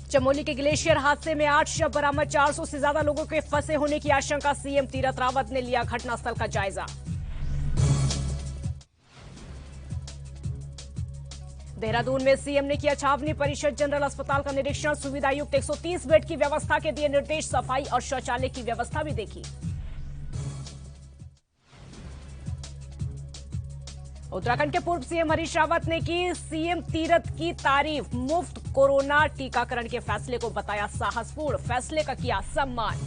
चमोली के ग्लेशियर हादसे में 8 शव बरामद, 400 से ज्यादा लोगों के फंसे होने की आशंका। सीएम तीरथ रावत ने लिया घटनास्थल का जायजा। देहरादून में सीएम ने किया छावनी परिषद जनरल अस्पताल का निरीक्षण। सुविधायुक्त 130 बेड की व्यवस्था के दिए निर्देश, सफाई और शौचालय की व्यवस्था भी देखी। उत्तराखंड के पूर्व सीएम हरीश रावत ने की सीएम तीरथ की तारीफ। मुफ्त कोरोना टीकाकरण के फैसले को बताया साहसपूर्ण, फैसले का किया सम्मान।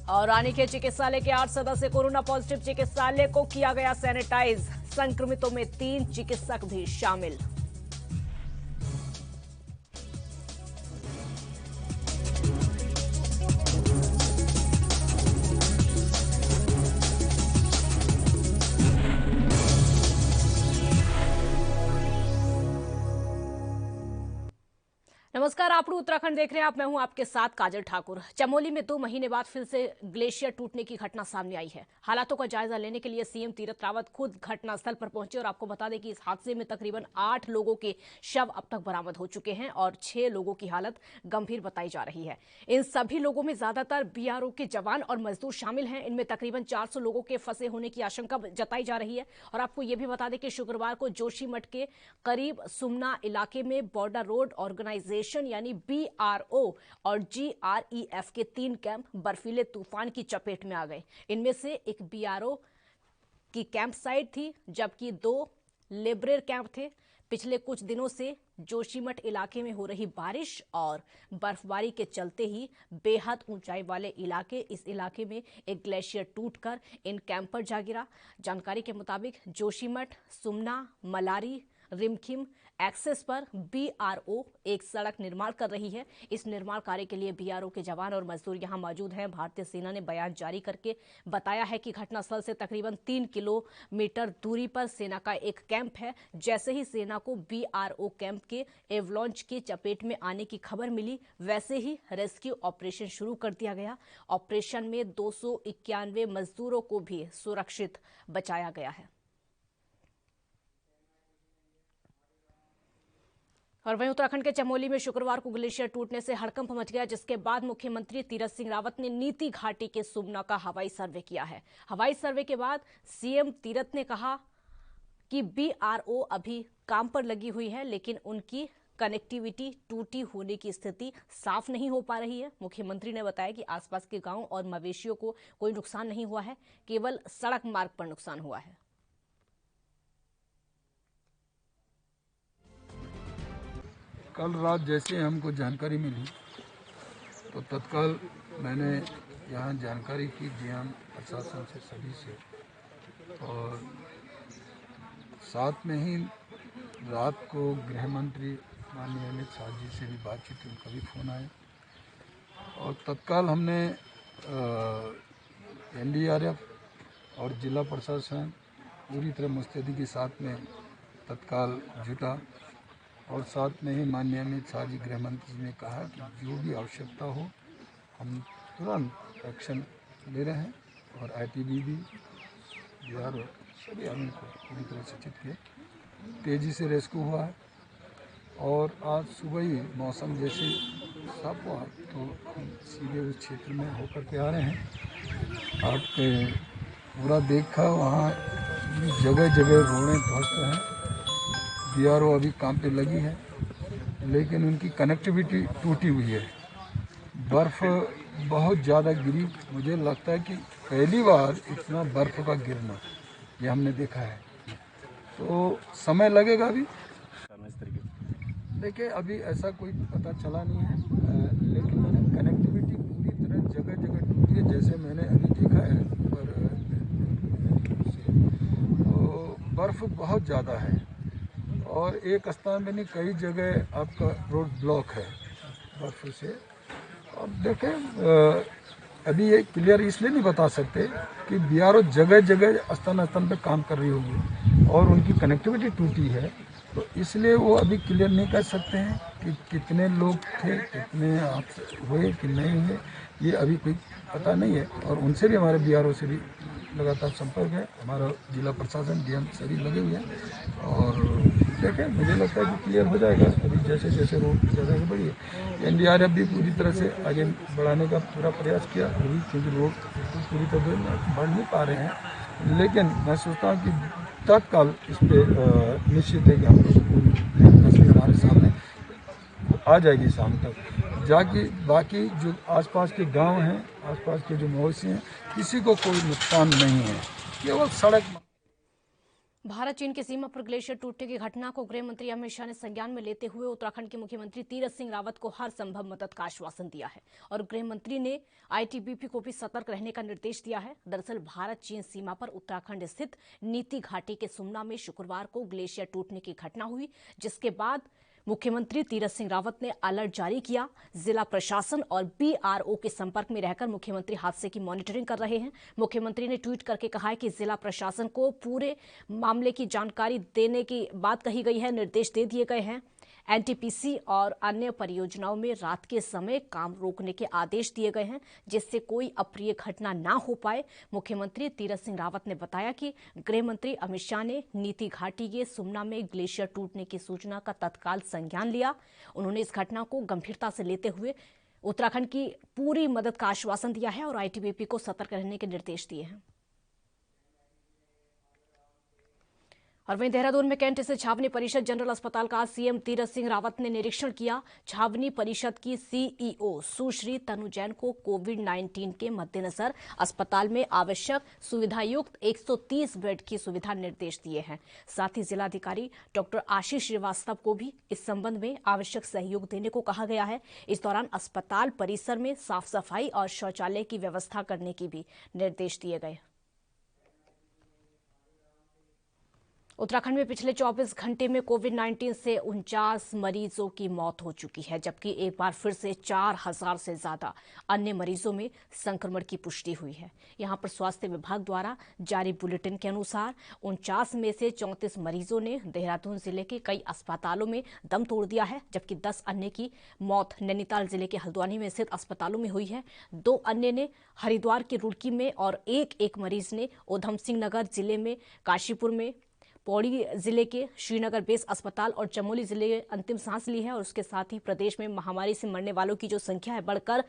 और रानीखेत चिकित्सालय के 8 सदस्य कोरोना पॉजिटिव, चिकित्सालय को किया गया सैनिटाइज। संक्रमितों में 3 चिकित्सक भी शामिल। नमस्कार, आप उत्तराखंड देख रहे हैं। मैं हूं आपके साथ काजल ठाकुर। चमोली में 2 महीने बाद फिर से ग्लेशियर टूटने की घटना सामने आई है। हालातों का जायजा लेने के लिए सीएम तीरथ रावत खुद घटनास्थल पर पहुंचे और आपको बता दें कि इस हादसे में तकरीबन 8 लोगों के शव अब तक बरामद हो चुके हैं और 6 लोगों की हालत गंभीर बताई जा रही है। इन सभी लोगों में ज्यादातर बीआरओ के जवान और मजदूर शामिल हैं। इनमें तकरीबन 400 लोगों के फंसे होने की आशंका जताई जा रही है। और आपको यह भी बता दें कि शुक्रवार को जोशीमठ के करीब सुमना इलाके में बॉर्डर रोड ऑर्गेनाइजेशन यानी बीआरओ और जीआरईएफ के 3 कैंप बर्फीले तूफान की चपेट में आ गए। इनमें से एक बीआरओ की कैंप साइट थी, जबकि 2 लेबरर कैंप थे। पिछले कुछ दिनों से जोशीमठ इलाके में हो रही बारिश और बर्फबारी के चलते ही बेहद ऊंचाई वाले इस इलाके में एक ग्लेशियर टूटकर इन कैंप पर जा गिरा। जानकारी के मुताबिक जोशीमठ, सुमना, मलारी, रिमखिम एक्सेस पर बीआरओ एक सड़क निर्माण कर रही है। इस निर्माण कार्य के लिए बीआरओ के जवान और मजदूर यहां मौजूद हैं। भारतीय सेना ने बयान जारी करके बताया है कि घटनास्थल से तकरीबन 3 किलोमीटर दूरी पर सेना का एक कैंप है। जैसे ही सेना को बीआरओ कैंप के एवलॉन्च की चपेट में आने की खबर मिली, वैसे ही रेस्क्यू ऑपरेशन शुरू कर दिया गया। ऑपरेशन में 291 मजदूरों को भी सुरक्षित बचाया गया है। और वहीं उत्तराखंड के चमोली में शुक्रवार को ग्लेशियर टूटने से हड़कंप मच गया, जिसके बाद मुख्यमंत्री तीरथ सिंह रावत ने नीति घाटी के सुमना का हवाई सर्वे किया है। हवाई सर्वे के बाद सीएम तीरथ ने कहा कि बीआरओ अभी काम पर लगी हुई है, लेकिन उनकी कनेक्टिविटी टूटी होने की स्थिति साफ नहीं हो पा रही है। मुख्यमंत्री ने बताया कि आसपास के गांव और मवेशियों को कोई नुकसान नहीं हुआ है, केवल सड़क मार्ग पर नुकसान हुआ है। कल रात जैसे हमको जानकारी मिली तो तत्काल मैंने यहाँ जानकारी की डीएम प्रशासन से, सभी से, और साथ में ही रात को गृह मंत्री माननीय अमित शाह जी से भी बातचीत, उनका भी फ़ोन आया और तत्काल हमने एनडीआरएफ और जिला प्रशासन पूरी तरह मुस्तैदी के साथ में तत्काल जुटा और साथ में ही माननीय अमित शाह जी गृह मंत्री जी ने कहा कि जो भी आवश्यकता हो हम तुरंत एक्शन ले रहे हैं और आईटीबीपी बीआरओ सभी आदमी को पूरी तरह सचेत किए। तेज़ी से रेस्क्यू हुआ है और आज सुबह ही मौसम जैसे साफ हुआ तो हम सीधे उस क्षेत्र में होकर के आ रहे हैं। आप पूरा देखा, वहाँ जगह जगह रोडें ध्वस्त हैं। बीआरओ अभी काम पे लगी है, लेकिन उनकी कनेक्टिविटी टूटी हुई है। बर्फ़ बहुत ज़्यादा गिरी, मुझे लगता है कि पहली बार इतना बर्फ़ का गिरना ये हमने देखा है। तो समय लगेगा अभी। देखिए अभी ऐसा कोई पता चला नहीं है, लेकिन मैंने कनेक्टिविटी पूरी तरह जगह जगह टूटी है, जैसे मैंने अभी देखा है। पर तो बर्फ़ बहुत ज़्यादा है और एक स्थान में नहीं, कई जगह आपका रोड ब्लॉक है बर्फ से। और देखें अभी ये क्लियर इसलिए नहीं बता सकते कि बीआरओ जगह जगह स्थान स्थान पे काम कर रही होगी और उनकी कनेक्टिविटी टूटी है, तो इसलिए वो अभी क्लियर नहीं कर सकते हैं कि कितने लोग थे, कितने हादसे हुए कि नहीं हुए, ये अभी कोई पता नहीं है। और उनसे भी, हमारे बीआरओ से भी लगातार संपर्क है, हमारा जिला प्रशासन डीएम सभी लगे हुए हैं और देखें, मुझे लगता है कि क्लियर हो जाएगा अभी जैसे जैसे रोड की जगह बढ़ी है। एनडीआरएफ भी पूरी तरह से आगे बढ़ाने का पूरा प्रयास किया अभी, क्योंकि रोड पूरी तरह से बढ़ नहीं पा रहे हैं, लेकिन मैं सोचता हूँ कि तत्काल इस पर निश्चित है कि हम लोग पूरी तस्वीर हमारे सामने आ जाएगी शाम तक, जाकि बाकी जो आसपास के गांव हैं, आसपास के जो मवेशी हैं, किसी को कोई नुकसान नहीं है, केवल सड़क। भारत चीन की सीमा पर ग्लेशियर टूटने की घटना को गृह मंत्री अमित शाह ने संज्ञान में लेते हुए उत्तराखंड के मुख्यमंत्री तीरथ सिंह रावत को हर संभव मदद का आश्वासन दिया है और गृह मंत्री ने आईटीबीपी को भी सतर्क रहने का निर्देश दिया है। दरअसल भारत चीन सीमा पर उत्तराखंड स्थित नीति घाटी के सुमना में शुक्रवार को ग्लेशियर टूटने की घटना हुई, जिसके बाद मुख्यमंत्री तीरथ सिंह रावत ने अलर्ट जारी किया। जिला प्रशासन और बीआरओ के संपर्क में रहकर मुख्यमंत्री हादसे की मॉनिटरिंग कर रहे हैं। मुख्यमंत्री ने ट्वीट करके कहा है कि जिला प्रशासन को पूरे मामले की जानकारी देने की बात कही गई है, निर्देश दे दिए गए हैं। एनटीपीसी और अन्य परियोजनाओं में रात के समय काम रोकने के आदेश दिए गए हैं, जिससे कोई अप्रिय घटना ना हो पाए। मुख्यमंत्री तीरथ सिंह रावत ने बताया कि गृह मंत्री अमित शाह ने नीति घाटी के सुमना में ग्लेशियर टूटने की सूचना का तत्काल संज्ञान लिया। उन्होंने इस घटना को गंभीरता से लेते हुए उत्तराखंड की पूरी मदद का आश्वासन दिया है और आईटीबीपी को सतर्क रहने के निर्देश दिए हैं। और वहीं देहरादून में कैंट स्थित छावनी परिषद जनरल अस्पताल का सीएम तीरथ सिंह रावत ने निरीक्षण किया। छावनी परिषद की सीईओ सुश्री तनु जैन को कोविड-19 के मद्देनजर अस्पताल में आवश्यक सुविधायुक्त 130 बेड की सुविधा निर्देश दिए हैं। साथ ही जिलाधिकारी डॉक्टर आशीष श्रीवास्तव को भी इस संबंध में आवश्यक सहयोग देने को कहा गया है। इस दौरान अस्पताल परिसर में साफ सफाई और शौचालय की व्यवस्था करने की भी निर्देश दिए गए। उत्तराखंड में पिछले 24 घंटे में कोविड-19 से 49 मरीजों की मौत हो चुकी है, जबकि एक बार फिर से 4000 से ज्यादा अन्य मरीजों में संक्रमण की पुष्टि हुई है। यहां पर स्वास्थ्य विभाग द्वारा जारी बुलेटिन के अनुसार 49 में से 34 मरीजों ने देहरादून जिले के कई अस्पतालों में दम तोड़ दिया है, जबकि 10 अन्य की मौत नैनीताल जिले के हल्द्वानी में स्थित अस्पतालों में हुई है। 2 अन्य ने हरिद्वार के रुड़की में और एक मरीज ने उधम सिंह नगर जिले में काशीपुर में, पौड़ी जिले के श्रीनगर बेस अस्पताल और चमोली जिले में अंतिम सांस ली है। और उसके साथ ही प्रदेश में महामारी से मरने वालों की जो संख्या है बढ़कर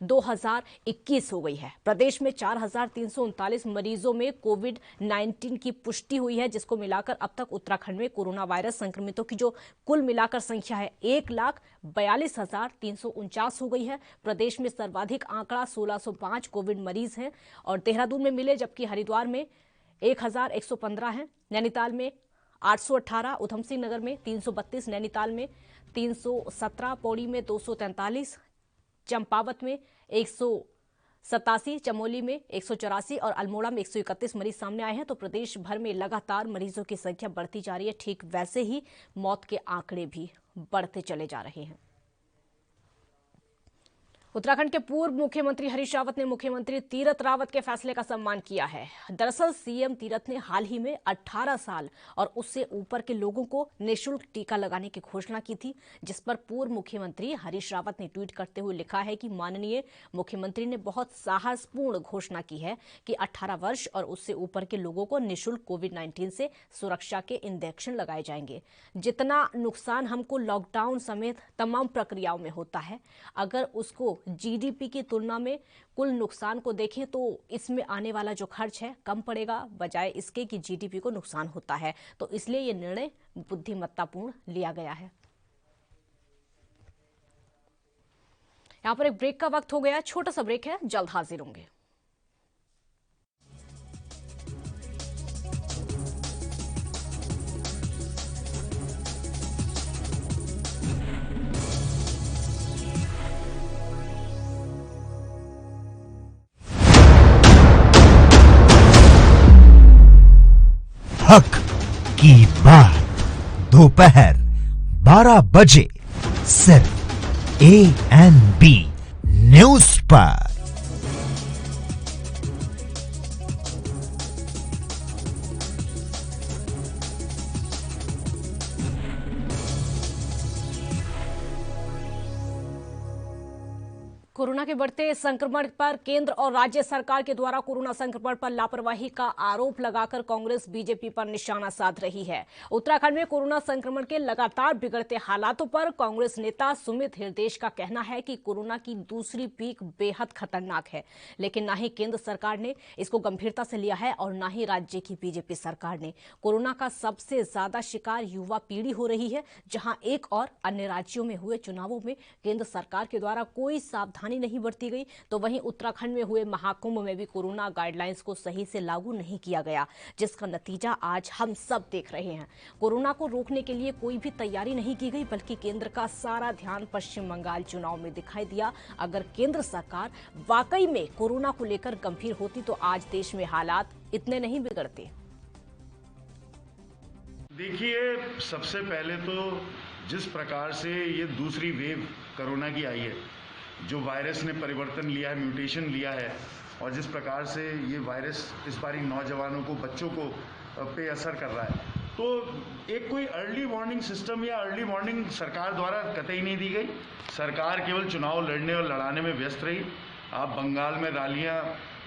2021 हो गई है। प्रदेश में 4339 मरीजों में कोविड-19 की पुष्टि हुई है, जिसको मिलाकर अब तक उत्तराखंड में कोरोना वायरस संक्रमितों की जो कुल मिलाकर संख्या है 1,42,349 हो गई है। प्रदेश में सर्वाधिक आंकड़ा 1605 कोविड मरीज हैं और देहरादून में मिले, जबकि हरिद्वार में 1115 है, नैनीताल में 818, उधम सिंह नगर में 332, नैनीताल में 317, पौड़ी में 243, चंपावत में 187, चमोली में 184 और अल्मोड़ा में 131 मरीज सामने आए हैं। तो प्रदेश भर में लगातार मरीजों की संख्या बढ़ती जा रही है। ठीक वैसे ही मौत के आंकड़े भी बढ़ते चले जा रहे हैं। उत्तराखंड के पूर्व मुख्यमंत्री हरीश रावत ने मुख्यमंत्री तीरथ रावत के फैसले का सम्मान किया है। दरअसल सीएम तीरथ ने हाल ही में 18 साल और उससे ऊपर के लोगों को निःशुल्क टीका लगाने की घोषणा की थी, जिस पर पूर्व मुख्यमंत्री हरीश रावत ने ट्वीट करते हुए लिखा है कि माननीय मुख्यमंत्री ने बहुत साहसपूर्ण घोषणा की है कि 18 वर्ष और उससे ऊपर के लोगों को निःशुल्क कोविड-19 से सुरक्षा के इंजेक्शन लगाए जाएंगे। जितना नुकसान हमको लॉकडाउन समेत तमाम प्रक्रियाओं में होता है, अगर उसको जीडीपी की तुलना में कुल नुकसान को देखें तो इसमें आने वाला जो खर्च है कम पड़ेगा, बजाय इसके कि जीडीपी को नुकसान होता है। तो इसलिए यह निर्णय बुद्धिमत्तापूर्ण लिया गया है। यहां पर एक ब्रेक का वक्त हो गया, छोटा सा ब्रेक है, जल्द हाजिर होंगे। हक की बात दोपहर 12 बजे सिर्फ ANB न्यूज पर। कोरोना के बढ़ते संक्रमण पर केंद्र और राज्य सरकार के द्वारा कोरोना संक्रमण पर लापरवाही का आरोप लगाकर कांग्रेस बीजेपी पर निशाना साध रही है। उत्तराखंड में कोरोना संक्रमण के लगातार बिगड़ते हालातों पर कांग्रेस नेता सुमित हृदयेश का कहना है कि कोरोना की दूसरी पीक बेहद खतरनाक है, लेकिन न ही केंद्र सरकार ने इसको गंभीरता से लिया है और न ही राज्य की बीजेपी सरकार ने। कोरोना का सबसे ज्यादा शिकार युवा पीढ़ी हो रही है, जहां एक और अन्य राज्यों में हुए चुनावों में केंद्र सरकार के द्वारा कोई सावधानी नहीं बरती गई, तो वहीं उत्तराखंड में हुए महाकुंभ में भी कोरोना गाइडलाइंस को सही से लागू नहीं किया गया, जिसका नतीजा आज हम सब देख रहे हैं। कोरोना को रोकने के लिए कोई भी तैयारी नहीं की गई, बल्कि केंद्र का सारा ध्यान पश्चिम बंगाल चुनाव में दिखाई दिया। अगर केंद्र सरकार वाकई में कोरोना को लेकर गंभीर होती तो आज देश में हालात इतने नहीं बिगड़ते। देखिए, सबसे पहले तो जिस प्रकार से ये दूसरी वेव कोरोना की आई है, जो वायरस ने परिवर्तन लिया है, म्यूटेशन लिया है, और जिस प्रकार से ये वायरस इस बारी नौजवानों को, बच्चों को पे असर कर रहा है, तो एक कोई अर्ली वार्निंग सिस्टम या अर्ली वार्निंग सरकार द्वारा कतई नहीं दी गई। सरकार केवल चुनाव लड़ने और लड़ाने में व्यस्त रही। आप बंगाल में रैलियाँ,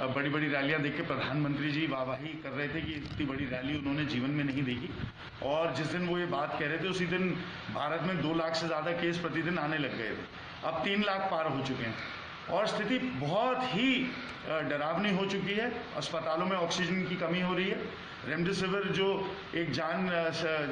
बड़ी बड़ी रैलियाँ देख के प्रधानमंत्री जी वाहवाही कर रहे थे कि इतनी बड़ी रैली उन्होंने जीवन में नहीं देखी, और जिस दिन वो ये बात कह रहे थे उसी दिन भारत में 2 लाख से ज़्यादा केस प्रतिदिन आने लग गए थे। अब 3 लाख पार हो चुके हैं और स्थिति बहुत ही डरावनी हो चुकी है। अस्पतालों में ऑक्सीजन की कमी हो रही है। रेमडेसिविर जो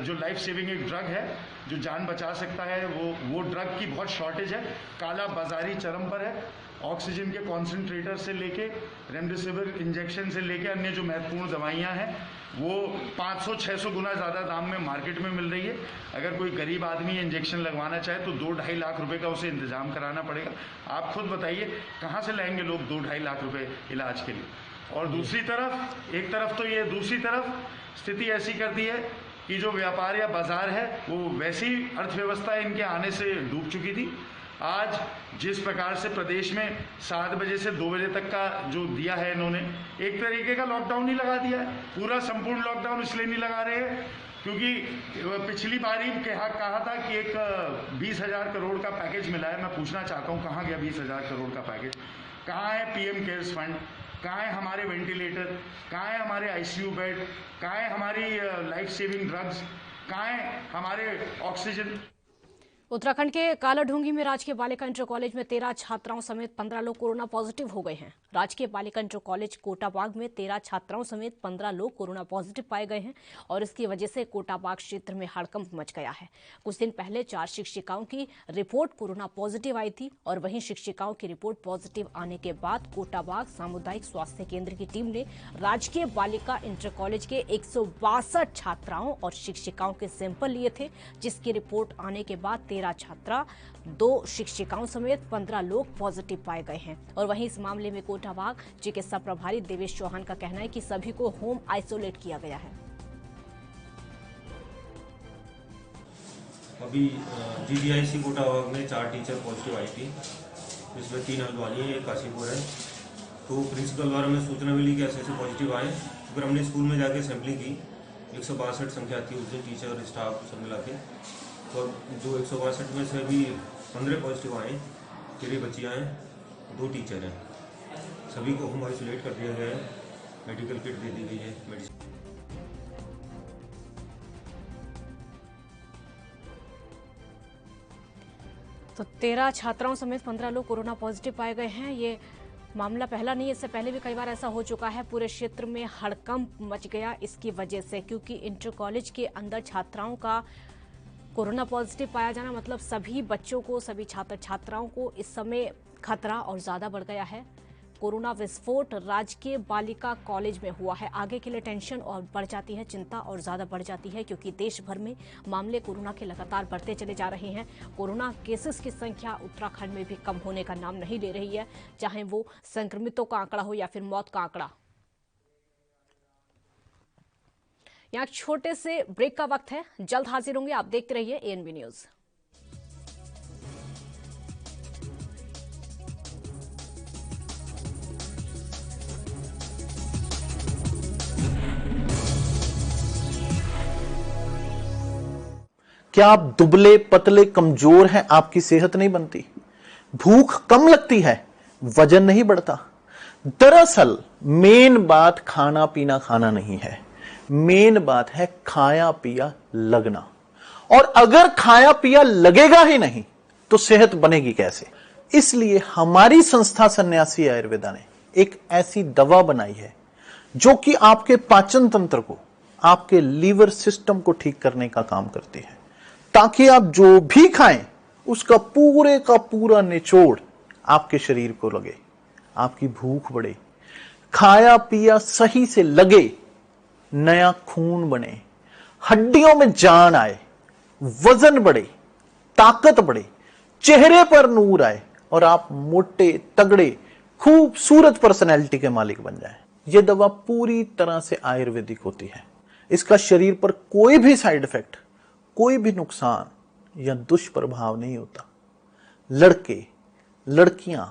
जो लाइफ सेविंग एक ड्रग है, जो जान बचा सकता है, वो ड्रग की बहुत शॉर्टेज है। काला बाजारी चरम पर है। ऑक्सीजन के कॉन्सेंट्रेटर से लेके रेमडेसिविर इंजेक्शन से लेके अन्य जो महत्वपूर्ण दवाइयाँ हैं, वो 500-600 गुना ज़्यादा दाम में मार्केट में मिल रही है। अगर कोई गरीब आदमी इंजेक्शन लगवाना चाहे तो 2-2.5 लाख रुपए का उसे इंतजाम कराना पड़ेगा। आप खुद बताइए कहाँ से लाएंगे लोग 2-2.5 लाख रुपए इलाज के लिए। और दूसरी तरफ, एक तरफ तो ये, दूसरी तरफ स्थिति ऐसी कर दी है कि जो व्यापार या बाजार है वो वैसी अर्थव्यवस्था इनके आने से डूब चुकी थी। आज जिस प्रकार से प्रदेश में 7 बजे से 2 बजे तक का जो दिया है इन्होंने, एक तरीके का लॉकडाउन ही लगा दिया है। पूरा संपूर्ण लॉकडाउन इसलिए नहीं लगा रहे हैं क्योंकि पिछली बार ही कहा था कि एक 20,000 करोड़ का पैकेज मिला है। मैं पूछना चाहता हूँ कहाँ गया 20,000 करोड़ का पैकेज? कहाँ है पीएम केयर्स फंड? कहाँ है हमारे वेंटिलेटर? कहाँ है हमारे आईसीयू बेड? कहाँ है हमारी लाइफ सेविंग ड्रग्स? कहाँ है हमारे ऑक्सीजन? उत्तराखंड के कालाढूंगी में राजकीय बालिका इंटर कॉलेज में 13 छात्राओं समेत 15 लोग कोरोना पॉजिटिव हो गए हैं। राजकीय बालिका इंटर कॉलेज कोटाबाग में 13 छात्राओं समेत 15 लोग कोरोना पॉजिटिव पाए गए हैं और इसकी वजह से कोटाबाग क्षेत्र में हड़कंप मच गया है। कुछ दिन पहले 4 शिक्षिकाओं की रिपोर्ट कोरोना पॉजिटिव आई थी और वहीं शिक्षिकाओं की रिपोर्ट पॉजिटिव आने के बाद कोटाबाग सामुदायिक स्वास्थ्य केंद्र की टीम ने राजकीय बालिका इंटर कॉलेज के 162 छात्राओं और शिक्षिकाओं के सैंपल लिए थे, जिसकी रिपोर्ट आने के बाद 13 छात्रा, 2 शिक्षिकाओं समेत 15 लोग पॉजिटिव पाए गए हैं। और वहीं इस मामले में कोटाबाग चिकित्सा प्रभारी देवेश चौहान का कहना है कि सभी को होम आइसोलेट किया गया है। अभी डीडीआईसी कोटाबाग में 4 टीचर पॉजिटिव आई थी, जिसमें 3 हल्द्वानी है, 1 काशीपुर है। तो प्रिंसिपल द्वारा हमें सूचना मिली कि ऐसे पॉजिटिव आए, फिर हमने स्कूल में जाके सैंपलिंग की। 162 संख्या थी उस दिन, टीचर और स्टाफ सब मिला के। तो जो 162 में से अभी 15 पॉजिटिव आए, 3 बच्चियाँ हैं, 2 टीचर हैं। सभी को होम आइसोलेट कर दिया गया है, मेडिकल किट दे दी गई है, मेडिसिन। तो 13 छात्राओं समेत 15 लोग कोरोना पॉजिटिव पाए गए हैं। ये मामला पहला नहीं, इससे पहले भी कई बार ऐसा हो चुका है। पूरे क्षेत्र में हड़कंप मच गया इसकी वजह से, क्योंकि इंटर कॉलेज के अंदर छात्राओं का कोरोना पॉजिटिव पाया जाना मतलब सभी बच्चों को, सभी छात्र छात्राओं को इस समय खतरा और ज्यादा बढ़ गया है। कोरोना विस्फोट राजकीय बालिका कॉलेज में हुआ है। आगे के लिए टेंशन और बढ़ जाती है, चिंता और ज्यादा बढ़ जाती है, क्योंकि देश भर में मामले कोरोना के लगातार बढ़ते चले जा रहे हैं। कोरोना केसेस की संख्या उत्तराखंड में भी कम होने का नाम नहीं ले रही है, चाहे वो संक्रमितों का आंकड़ा हो या फिर मौत का आंकड़ा। यहाँ छोटे से ब्रेक का वक्त है, जल्द हाजिर होंगे। आप देखते रहिए एएनबी न्यूज। क्या आप दुबले पतले कमजोर हैं? आपकी सेहत नहीं बनती, भूख कम लगती है, वजन नहीं बढ़ता। दरअसल मेन बात खाना पीना खाना नहीं है, मेन बात है खाया पिया लगना। और अगर खाया पिया लगेगा ही नहीं तो सेहत बनेगी कैसे? इसलिए हमारी संस्था सन्यासी आयुर्वेदा ने एक ऐसी दवा बनाई है जो कि आपके पाचन तंत्र को, आपके लीवर सिस्टम को ठीक करने का काम करती है, ताकि आप जो भी खाएं उसका पूरे का पूरा निचोड़ आपके शरीर को लगे, आपकी भूख बढ़े, खाया पिया सही से लगे, नया खून बने, हड्डियों में जान आए, वजन बढ़े, ताकत बढ़े, चेहरे पर नूर आए और आप मोटे तगड़े खूबसूरत पर्सनैलिटी के मालिक बन जाएं। यह दवा पूरी तरह से आयुर्वेदिक होती है। इसका शरीर पर कोई भी साइड इफेक्ट, कोई भी नुकसान या दुष्प्रभाव नहीं होता। लड़के लड़कियां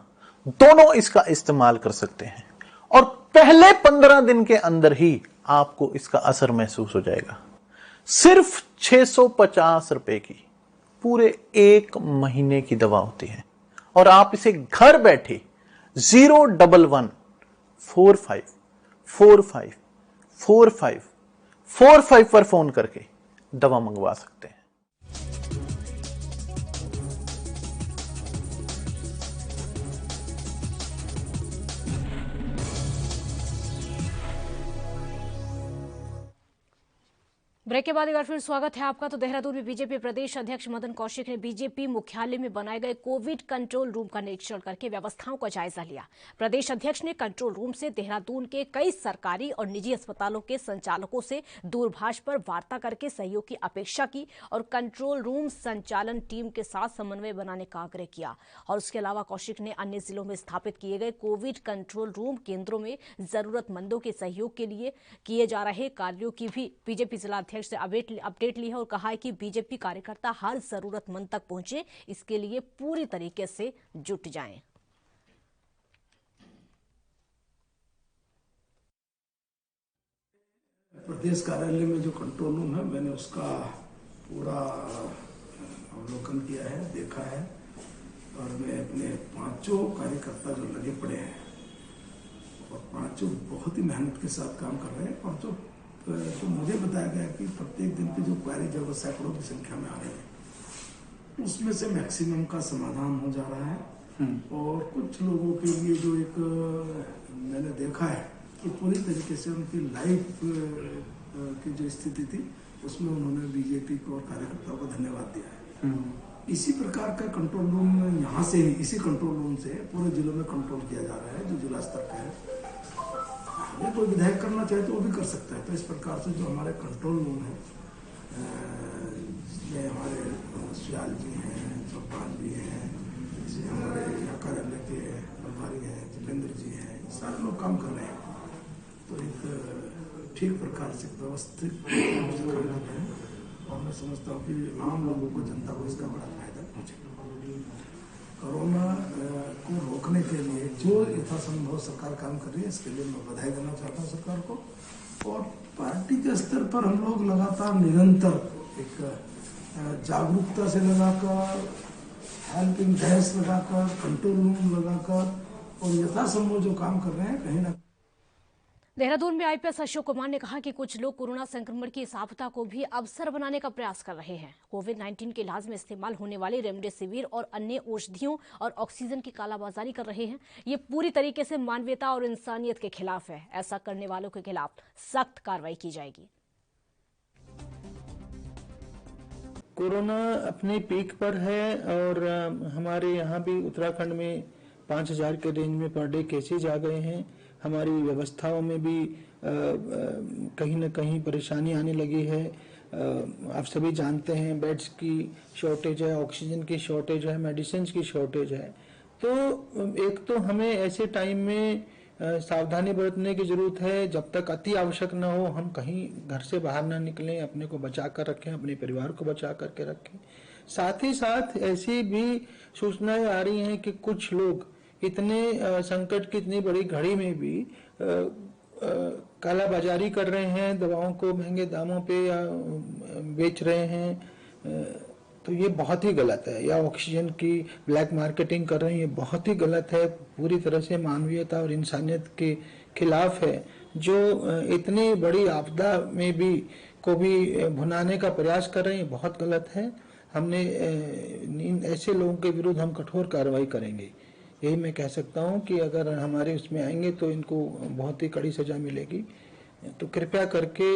दोनों इसका इस्तेमाल कर सकते हैं और पहले 15 दिन के अंदर ही आपको इसका असर महसूस हो जाएगा। सिर्फ 650 रुपए की पूरे 1 महीने की दवा होती है और आप इसे घर बैठे 01145454545 पर फोन करके दवा मंगवा सकते हैं। ब्रेक के बाद एक बार फिर स्वागत है आपका। तो देहरादून में बीजेपी प्रदेश अध्यक्ष मदन कौशिक ने बीजेपी मुख्यालय में बनाए गए कोविड कंट्रोल रूम का निरीक्षण करके व्यवस्थाओं का जायजा लिया। प्रदेश अध्यक्ष ने कंट्रोल रूम से देहरादून के कई सरकारी और निजी अस्पतालों के संचालकों से दूरभाष पर वार्ता करके सहयोग की अपेक्षा की और कंट्रोल रूम संचालन टीम के साथ समन्वय बनाने का आग्रह किया। और उसके अलावा कौशिक ने अन्य जिलों में स्थापित किए गए कोविड कंट्रोल रूम केंद्रों में जरूरतमंदों के सहयोग के लिए किए जा रहे कार्यों की भी बीजेपी जिला से अपडेट ली है और कहा है कि बीजेपी कार्यकर्ता हर जरूरतमंद तक पहुंचे, इसके लिए पूरी तरीके से जुट जाएं। प्रदेश कार्यालय में जो कंट्रोल रूम है, मैंने उसका पूरा अवलोकन किया है, देखा है और मैं अपने 5 कार्यकर्ता जो लगे पड़े हैं और 5 बहुत ही मेहनत के साथ काम कर रहे हैं और जो मुझे बताया गया कि प्रत्येक दिन की जो क्वारी जो सैकड़ों की संख्या में आ रही है, उसमें से मैक्सिमम का समाधान हो जा रहा है। और कुछ लोगों के लिए जो एक मैंने देखा है कि पूरी तरीके से उनकी लाइफ की जो स्थिति थी उसमें उन्होंने बीजेपी को और कार्यकर्ताओं को धन्यवाद दिया है। इसी प्रकार का कंट्रोल रूम यहाँ से ही, इसी कंट्रोल रूम से पूरे जिलों में कंट्रोल किया जा रहा है, जो जिला स्तर का है। कोई विधायक करना चाहे तो वो भी कर सकता है। तो इस प्रकार से जो हमारे कंट्रोल रूम है, जिसमें हमारे सुयाल जी हैं, चौपाल भी हैं, हमारे कार्यालय के प्रभारी हैं, जितेंद्र जी हैं, सारे लोग काम कर रहे हैं। तो एक ठीक प्रकार से व्यवस्थित काम कर रहे हैं और मैं समझता हूँ कि आम लोगों को, जनता को इसका बड़ा फायदा पहुँचेगा। कोरोना को रोकने के लिए जो यथासंभव सरकार काम कर रही है, इसके लिए मैं बधाई देना चाहता हूँ सरकार को। और पार्टी के स्तर पर हम लोग लगातार निरंतर एक जागरूकता से लगाकर, हेल्पिंग डेस्क लगाकर, कंट्रोल रूम लगाकर और यथासंभव जो काम कर रहे हैं, कहीं ना देहरादून में आईपीएस अशोक कुमार ने कहा कि कुछ लोग कोरोना संक्रमण की इस आपदा को भी अवसर बनाने का प्रयास कर रहे हैं। कोविड-19 के इलाज में इस्तेमाल होने वाली रेमडेसिविर और अन्य औषधियों और ऑक्सीजन की कालाबाजारी कर रहे हैं। ये पूरी तरीके से मानवीयता और इंसानियत के खिलाफ है। ऐसा करने वालों के खिलाफ सख्त कार्रवाई की जाएगी। कोरोना अपने पीक पर है और हमारे यहाँ भी उत्तराखंड में 5000 के रेंज में पर डे केसेज आ गए हैं। हमारी व्यवस्थाओं में भी कहीं न कहीं परेशानी आने लगी है। आप सभी जानते हैं बेड्स की शॉर्टेज है, ऑक्सीजन की शॉर्टेज है, मेडिसिन की शॉर्टेज है। तो एक तो हमें ऐसे टाइम में सावधानी बरतने की जरूरत है। जब तक अति आवश्यक न हो हम कहीं घर से बाहर ना निकलें, अपने को बचा कर रखें, अपने परिवार को बचा करके रखें। साथ ही साथ ऐसी भी सूचनाएं आ रही हैं कि कुछ लोग इतने संकट की इतनी बड़ी घड़ी में भी कालाबाजारी कर रहे हैं, दवाओं को महंगे दामों पे बेच रहे हैं। तो ये बहुत ही गलत है। या ऑक्सीजन की ब्लैक मार्केटिंग कर रहे हैं, ये बहुत ही गलत है, पूरी तरह से मानवीयता और इंसानियत के खिलाफ है। जो इतनी बड़ी आपदा में भी को भी भुनाने का प्रयास कर रहे हैं, बहुत गलत है। हमने ऐसे लोगों के विरुद्ध हम कठोर कार्रवाई करेंगे। यही मैं कह सकता हूं कि अगर हमारे उसमें आएंगे तो इनको बहुत ही कड़ी सजा मिलेगी। तो कृपया करके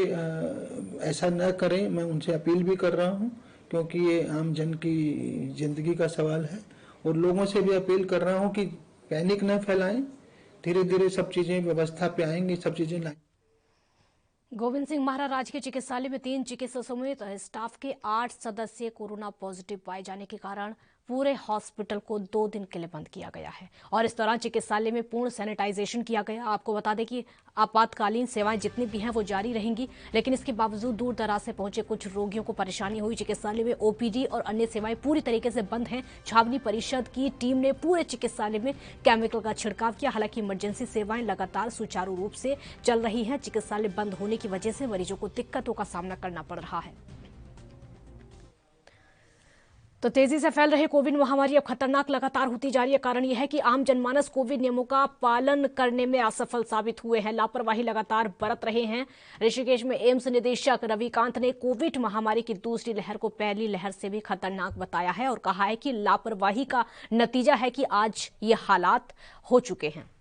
ऐसा न करें, मैं उनसे अपील भी कर रहा हूं, क्योंकि ये आम जन की जिंदगी का सवाल है। और लोगों से भी अपील कर रहा हूं कि पैनिक न फैलाएं, धीरे धीरे सब चीजें व्यवस्था पे आएंगी, सब चीजें लाएं। गोविंद सिंह महाराज राजकीय चिकित्सालय में 3 चिकित्सकों समेत स्टाफ के 8 सदस्य कोरोना पॉजिटिव पाए जाने के कारण पूरे हॉस्पिटल को 2 दिन के लिए बंद किया गया है और इस दौरान चिकित्सालय में पूर्ण सैनिटाइजेशन किया गया। आपको बता दें कि आपातकालीन सेवाएं जितनी भी हैं वो जारी रहेंगी, लेकिन इसके बावजूद दूर दराज से पहुंचे कुछ रोगियों को परेशानी हुई। चिकित्सालय में ओपीडी और अन्य सेवाएं पूरी तरीके से बंद हैं। छावनी परिषद की टीम ने पूरे चिकित्सालय में केमिकल का छिड़काव किया। हालांकि इमरजेंसी सेवाएं लगातार सुचारू रूप से चल रही हैं। चिकित्सालय बंद होने की वजह से मरीजों को दिक्कतों का सामना करना पड़ रहा है। तो तेजी से फैल रही कोविड महामारी अब खतरनाक लगातार होती जा रही है। कारण यह है कि आम जनमानस कोविड नियमों का पालन करने में असफल साबित हुए हैं, लापरवाही लगातार बरत रहे हैं। ऋषिकेश में एम्स निदेशक रविकांत ने कोविड महामारी की दूसरी लहर को पहली लहर से भी खतरनाक बताया है और कहा है कि लापरवाही का नतीजा है कि आज ये हालात हो चुके हैं।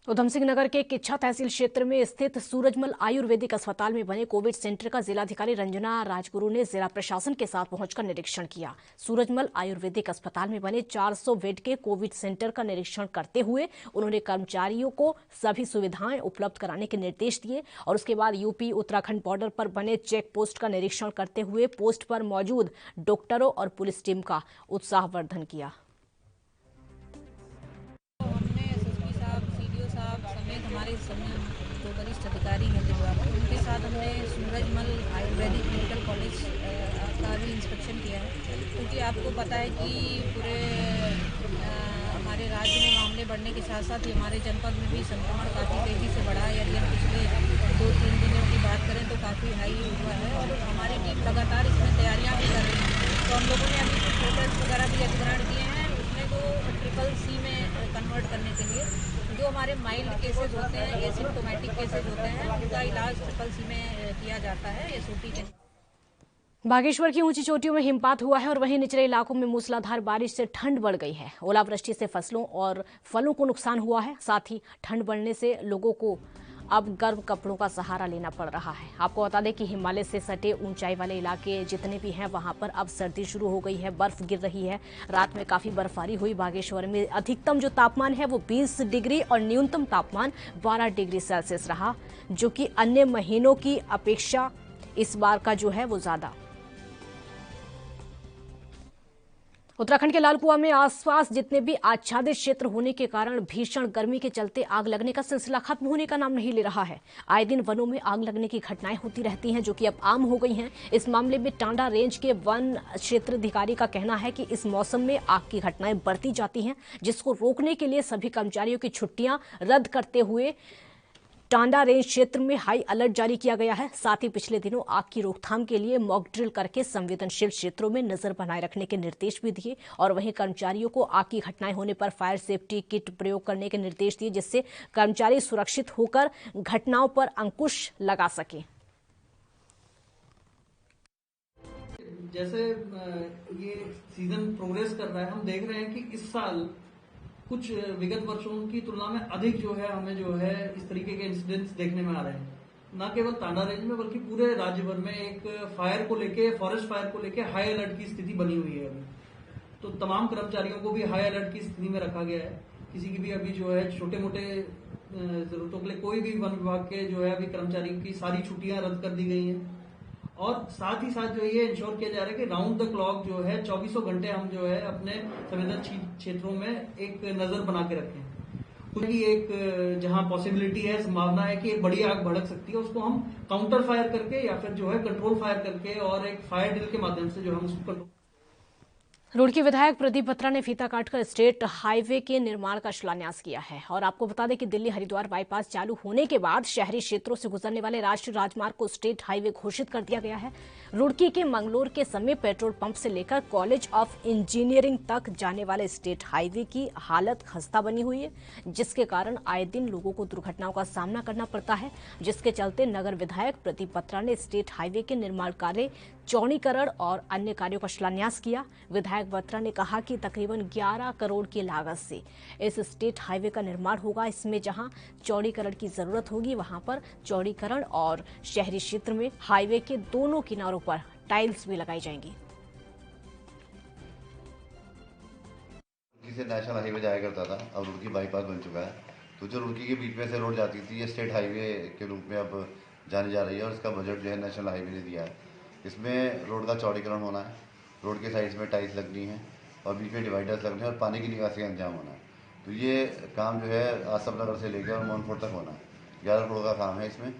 उधम सिंह नगर के किच्छा तहसील क्षेत्र में स्थित सूरजमल आयुर्वेदिक अस्पताल में बने कोविड सेंटर का जिलाधिकारी रंजना राजगुरु ने जिला प्रशासन के साथ पहुंचकर निरीक्षण किया। सूरजमल आयुर्वेदिक अस्पताल में बने 400 बेड के कोविड सेंटर का निरीक्षण करते हुए उन्होंने कर्मचारियों को सभी सुविधाएं उपलब्ध कराने के निर्देश दिए और उसके बाद यूपी उत्तराखंड बॉर्डर पर बने चेक पोस्ट का निरीक्षण करते हुए पोस्ट पर मौजूद डॉक्टरों और पुलिस टीम का उत्साहवर्धन किया। हमारे जो वरिष्ठ अधिकारी हैं उनके साथ हमने सूरजमल आयुर्वेदिक मेडिकल कॉलेज का भी इंस्पेक्शन किया है, क्योंकि आपको पता है कि पूरे हमारे राज्य में मामले बढ़ने के साथ साथ ही हमारे जनपद में भी संक्रमण काफ़ी तेज़ी से बढ़ा है। यदि हम पिछले 2-3 दिनों की बात करें तो काफ़ी हाई हुआ है और हमारी टीम लगातार इसमें तैयारियाँ भी कर रही है। तो हम लोगों ने अभी कुछ होटल्स वगैरह भी अधिग्रहण किए हैं उसमें को CCC में कन्वर्ट करने के लिए। जो हमारे माइल्ड केसेज होते हैं, एसिम्प्टोमेटिक केसेज होते हैं, उनका इलाज CCC में किया जाता है SOT के। बागेश्वर की ऊंची चोटियों में हिमपात हुआ है और वहीं निचले इलाकों में मूसलाधार बारिश से ठंड बढ़ गई है। ओलावृष्टि से फसलों और फलों को नुकसान हुआ है। साथ ही ठंड बढ़ने से लोगों को अब गर्म कपड़ों का सहारा लेना पड़ रहा है। आपको बता दें कि हिमालय से सटे ऊंचाई वाले इलाके जितने भी हैं वहां पर अब सर्दी शुरू हो गई है, बर्फ गिर रही है। रात में काफी बर्फबारी हुई। बागेश्वर में अधिकतम जो तापमान है वो 20 डिग्री और न्यूनतम तापमान 12 डिग्री सेल्सियस रहा, जो कि अन्य महीनों की अपेक्षा इस बार का जो है वो ज्यादा। उत्तराखंड के लालकुआ में आसपास जितने भी आच्छादित क्षेत्र होने के कारण भीषण गर्मी के चलते आग लगने का सिलसिला खत्म होने का नाम नहीं ले रहा है। आए दिन वनों में आग लगने की घटनाएं होती रहती हैं, जो कि अब आम हो गई हैं। इस मामले में टांडा रेंज के वन क्षेत्र अधिकारी का कहना है कि इस मौसम में आग की घटनाएं बढ़ती जाती हैं, जिसको रोकने के लिए सभी कर्मचारियों की छुट्टियां रद्द करते हुए टांडा रेंज क्षेत्र में हाई अलर्ट जारी किया गया है। साथ ही पिछले दिनों आग की रोकथाम के लिए मॉक ड्रिल करके संवेदनशील क्षेत्रों में नजर बनाए रखने के निर्देश भी दिए और वहीं कर्मचारियों को आग की घटनाएं होने पर फायर सेफ्टी किट प्रयोग करने के निर्देश दिए, जिससे कर्मचारी सुरक्षित होकर घटनाओं पर अंकुश लगा सके। जैसे ये सीजन प्रोग्रेस कर रहा है, हम देख रहे हैं कि इस साल कुछ विगत वर्षों की तुलना में अधिक जो है हमें जो है इस तरीके के इंसिडेंट्स देखने में आ रहे हैं। न केवल टांडा रेंज में बल्कि पूरे राज्य भर में एक फायर को लेके, फॉरेस्ट फायर को लेके हाई अलर्ट की स्थिति बनी हुई है अभी। तो तमाम कर्मचारियों को भी हाई अलर्ट की स्थिति में रखा गया है। किसी की भी अभी जो है छोटे मोटे जरूरतों के लिए कोई भी वन विभाग के जो है अभी कर्मचारियों की सारी छुट्टियां रद्द कर दी गई हैं और साथ ही साथ जो ये इंश्योर किया जा रहा है कि राउंड द क्लॉक जो है 24 घंटे हम जो है अपने संवेदनशील क्षेत्रों में एक नजर बना के रखें। क्योंकि एक जहां पॉसिबिलिटी है, संभावना है कि एक बड़ी आग भड़क सकती है, उसको हम काउंटर फायर करके या फिर जो है कंट्रोल फायर करके और एक फायर ड्रिल के माध्यम से जो हम उसको कंट्रोल। रुड़की विधायक प्रदीप बत्रा ने फीता काटकर स्टेट हाईवे के निर्माण का शिलान्यास किया है। और आपको बता दें कि दिल्ली हरिद्वार बाईपास चालू होने के बाद शहरी क्षेत्रों से गुजरने वाले राष्ट्रीय राजमार्ग को स्टेट हाईवे घोषित कर दिया गया है। रुड़की के मंगलोर के समीप पेट्रोल पंप से लेकर कॉलेज ऑफ इंजीनियरिंग तक जाने वाले स्टेट हाईवे की हालत खस्ता बनी हुई है, जिसके कारण आए दिन लोगों को दुर्घटनाओं का सामना करना पड़ता है। जिसके चलते नगर विधायक प्रदीप बत्रा ने स्टेट हाईवे के निर्माण कार्य, चौड़ीकरण और अन्य कार्यों का शिलान्यास किया। विधायक बत्रा ने कहा कि तकरीबन 11 करोड़ की लागत से इस स्टेट हाईवे का निर्माण होगा। इसमें जहां चौड़ीकरण की जरूरत होगी वहां पर चौड़ीकरण और शहरी क्षेत्र में हाईवे के दोनों किनारों पर टाइल्स भी लगाई जाएंगी। रुड़की से नेशनल हाईवे जाया करता था, अब रुड़की बाईपास बन चुका है, तो जो रुड़की के बीच में से रोड जाती थी ये स्टेट हाईवे के रूप में अब जाने जा रही है। और इसका बजट जो है नेशनल हाईवे ने दिया है। इसमें रोड का चौड़ीकरण होना है, रोड के साइड्स में टाइल्स लगनी है और बीच में डिवाइडर्स लगने हैं और पानी की निकासी का इंतजाम होना है। तो ये काम जो है आसफ नगर से लेकर और मोहनपुर तक होना है। 11 करोड़ का काम है। इसमें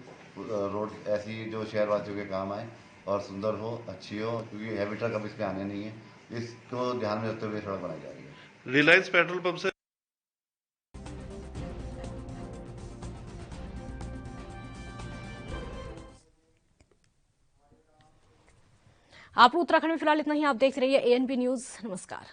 रोड ऐसी जो शहरवासियों के काम आए और सुंदर हो, अच्छी हो, क्योंकि हैवी ट्रक अब इसमें आने नहीं है। इसको ध्यान में रखते हुए सड़क बनाई जा रही है। रिलायंस पेट्रोल पंप से आप उत्तराखंड में फिलहाल इतना ही। आप देख रहिए ANP न्यूज। नमस्कार।